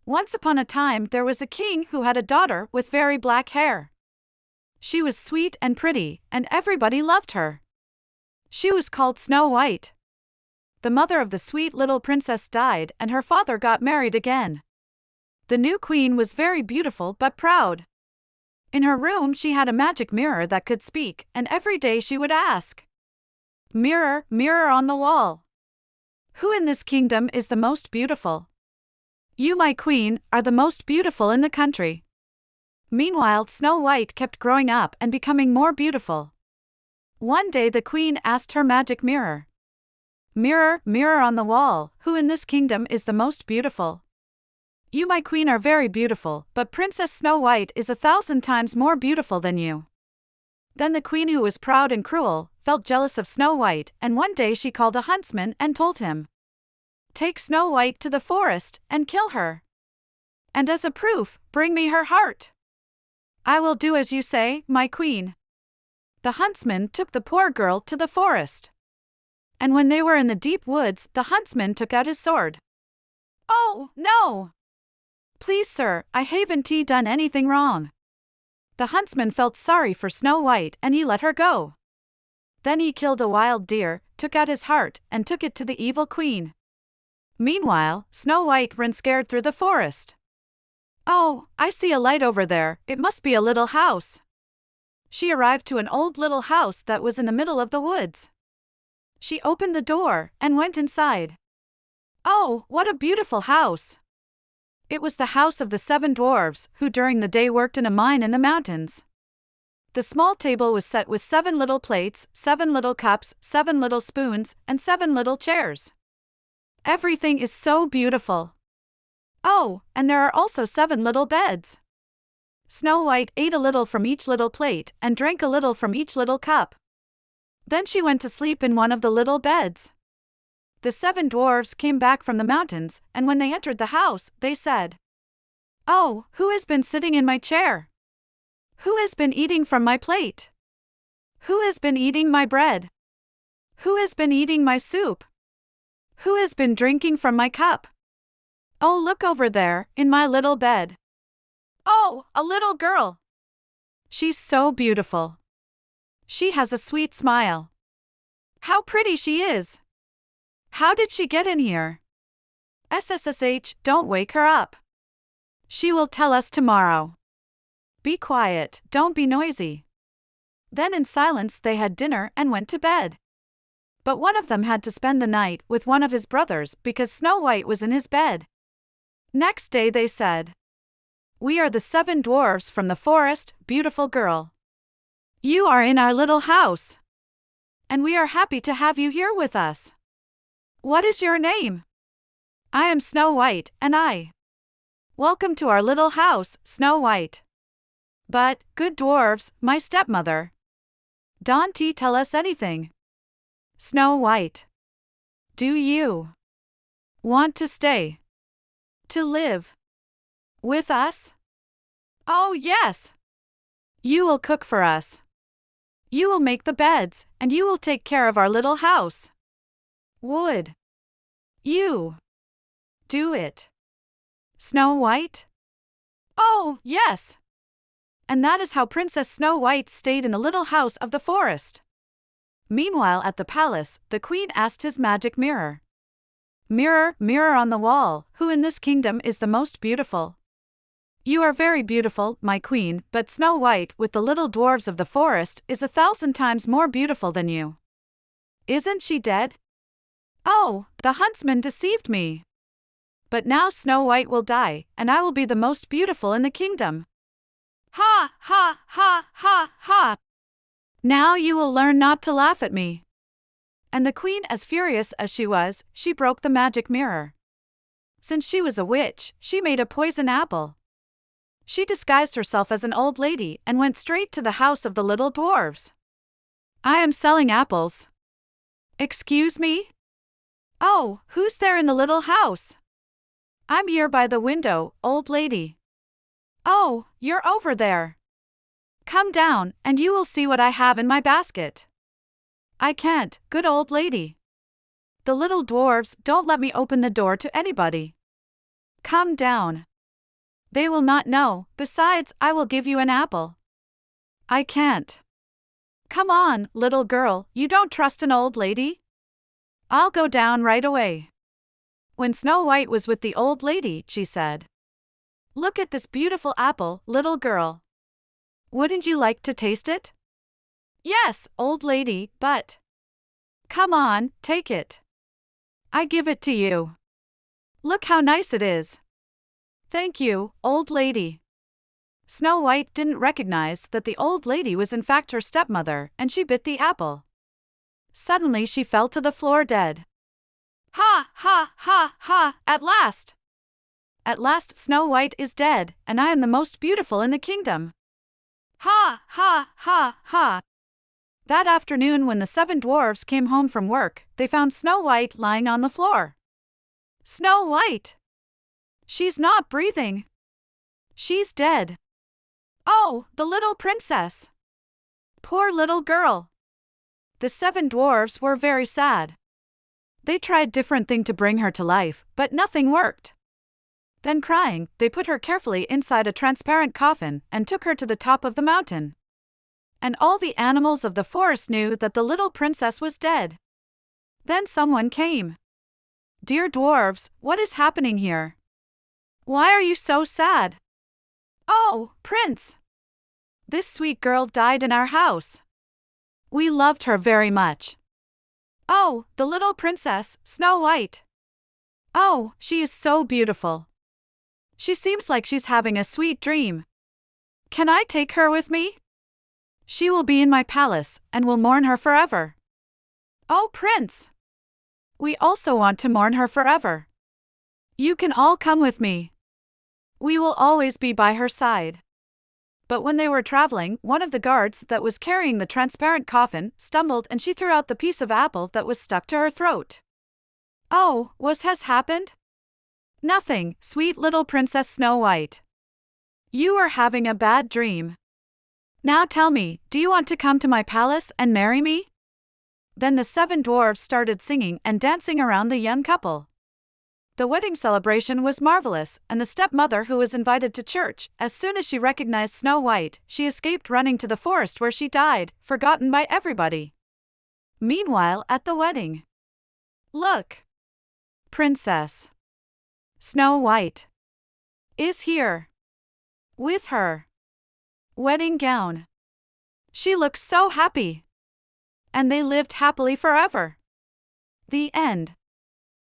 Once upon a time there was a king who had a daughter with very black hair. She was sweet and pretty, and everybody loved her. She was called Snow White. The mother of the sweet little princess died and her father got married again. The new queen was very beautiful but proud. In her room she had a magic mirror that could speak, and every day she would ask, "Mirror, mirror on the wall, who in this kingdom is the most beautiful? You, my queen, are the most beautiful in the country." Meanwhile, Snow White kept growing up and becoming more beautiful. One day the queen asked her magic mirror, "Mirror, mirror on the wall, who in this kingdom is the most beautiful? You, my queen, are very beautiful, but Princess Snow White is 1,000 times more beautiful than you." Then the queen, who was proud and cruel, felt jealous of Snow White, and one day she called a huntsman and told him, "Take Snow White to the forest and kill her. And as a proof, bring me her heart." "I will do as you say, my queen." The huntsman took the poor girl to the forest. And when they were in the deep woods, the huntsman took out his sword. "Oh, no! Please, sir, I haven't done anything wrong." The huntsman felt sorry for Snow White and he let her go. Then he killed a wild deer, took out his heart, and took it to the evil queen. Meanwhile, Snow White ran scared through the forest. "Oh, I see a light over there, it must be a little house." She arrived to an old little house that was in the middle of the woods. She opened the door and went inside. Oh, what a beautiful house! It was the house of the 7 dwarves, who during the day worked in a mine in the mountains. The small table was set with 7 little plates, 7 little cups, 7 little spoons, and 7 little chairs. Everything is so beautiful. Oh, and there are also 7 little beds. Snow White ate a little from each little plate and drank a little from each little cup. Then she went to sleep in one of the little beds. The 7 dwarves came back from the mountains, and when they entered the house, they said, "Oh, who has been sitting in my chair? Who has been eating from my plate? Who has been eating my bread? Who has been eating my soup? Who has been drinking from my cup? Oh, look over there, in my little bed. Oh, a little girl. She's so beautiful. She has a sweet smile. How pretty she is. How did she get in here? SSSH, don't wake her up. She will tell us tomorrow. Be quiet, don't be noisy." Then in silence they had dinner and went to bed. But one of them had to spend the night with one of his brothers because Snow White was in his bed. Next day they said, "We are the 7 dwarfs from the forest, beautiful girl. You are in our little house. And we are happy to have you here with us. What is your name?" "I am Snow White, and I." "Welcome to our little house, Snow White. But, good dwarves, my stepmother. Don't tell us anything." "Snow White. Do you want to stay? To live with us?" "Oh, yes. You will cook for us. You will make the beds, and you will take care of our little house. Would you do it, Snow White?" "Oh, yes." And that is how Princess Snow White stayed in the little house of the forest. Meanwhile at the palace, the queen asked his magic mirror, "Mirror, mirror on the wall, who in this kingdom is the most beautiful? You are very beautiful, my queen, but Snow White with the little dwarves of the forest is 1,000 times more beautiful than you. Isn't she dead? Oh, the huntsman deceived me. But now Snow White will die, and I will be the most beautiful in the kingdom. Ha, ha, ha, ha, ha. Now you will learn not to laugh at me." And the queen, as furious as she was, she broke the magic mirror. Since she was a witch, she made a poison apple. She disguised herself as an old lady and went straight to the house of the little dwarves. "I am selling apples. Excuse me? Oh, who's there in the little house?" "I'm here by the window, old lady." "Oh, you're over there. Come down, and you will see what I have in my basket." "I can't, good old lady. The little dwarves don't let me open the door to anybody." "Come down. They will not know, besides, I will give you an apple. I can't. Come on, little girl, you don't trust an old lady? I'll go down right away. When Snow White was with the old lady, she said, Look at this beautiful apple, little girl. Wouldn't you like to taste it? Yes, old lady, but... Come on, take it. I give it to you. Look how nice it is. Thank you, old lady. Snow White didn't recognize that the old lady was in fact her stepmother, and she bit the apple. Suddenly she fell to the floor dead. Ha, ha, ha, ha, at last! At last Snow White is dead, and I am the most beautiful in the kingdom. Ha, ha, ha, ha. That afternoon when the 7 dwarfs came home from work, they found Snow White lying on the floor. Snow White! She's not breathing. She's dead. Oh, the little princess! Poor little girl! The 7 dwarfs were very sad. They tried different things to bring her to life, but nothing worked. Then crying, they put her carefully inside a transparent coffin and took her to the top of the mountain. And all the animals of the forest knew that the little princess was dead. Then someone came. Dear dwarves, what is happening here? Why are you so sad? Oh, Prince! This sweet girl died in our house. We loved her very much. Oh, the little princess, Snow White. Oh, she is so beautiful. She seems like she's having a sweet dream. Can I take her with me? She will be in my palace, and will mourn her forever. Oh, Prince! We also want to mourn her forever. You can all come with me. We will always be by her side. But when they were traveling, one of the guards that was carrying the transparent coffin stumbled and she threw out the piece of apple that was stuck to her throat. Oh, what has happened? Nothing, sweet little Princess Snow White. You are having a bad dream. Now tell me, do you want to come to my palace and marry me? Then the 7 dwarfs started singing and dancing around the young couple. The wedding celebration was marvelous, and the stepmother who was invited to church, as soon as she recognized Snow White, she escaped running to the forest where she died, forgotten by everybody. Meanwhile, at the wedding. Look! Princess Snow White is here. With her wedding gown. She looks so happy. And they lived happily forever. The end.